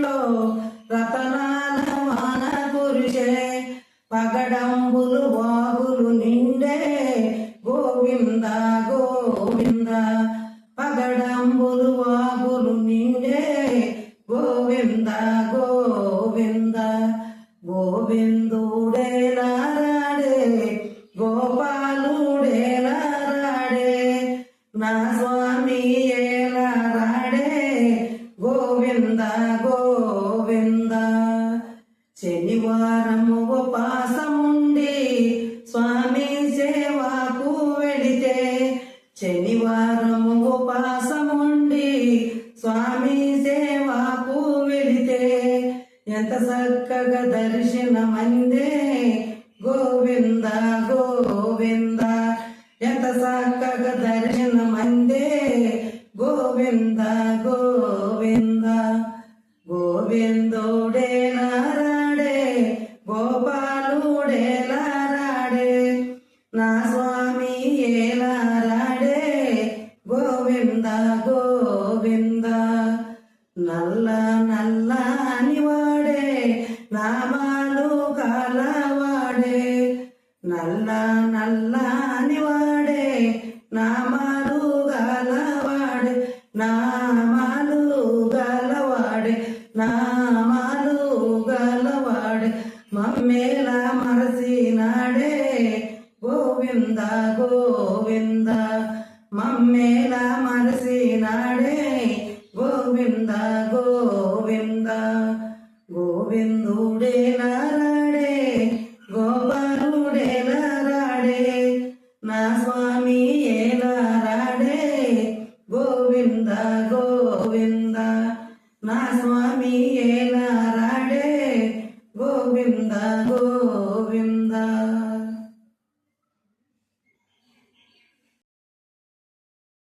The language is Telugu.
పల్లెల్లో రతనాల వాన కురిసే పగడంబులు వాగులు నిండే గోవింద గోవింద పగడంబులు వాగులు నిండే గోవింద గోవింద గోవిందుడేలారాడే గోపాలుడేలారాడే నా స్వామి ఏలారాడే గోవింద గోవింద శనివారము ఉపాసముండి స్వామి సేవకు వెళితే శనివారము ఉపాసముండి స్వామి సేవకు వెళితే ఎంత చక్కగా దర్శనమందే గోవింద గోవింద ఎంత చక్కగా దర్శనమందే గోవింద గోవింద గోవిందుడేలారాడే గోపాలుడేలారాడే నా స్వామి ఏలారాడే గోవింద గోవింద నల్ల నల్లని వాడే నామాలు కాలవాడే నల్ల నల్లని వాడే నామాలు గలవాడే నామాలు గలవాడే నామాలు గలవాడే మమ్మేల మరసినాడే గోవింద గోవింద మమ్మేల మరసినాడే గోవింద గోవింద గోవిందుడేలారాడే గోపాలుడేలారాడే నా స్వామి ఏలారాడే గోవింద గోవింద నా స్వామి ఏలారాడే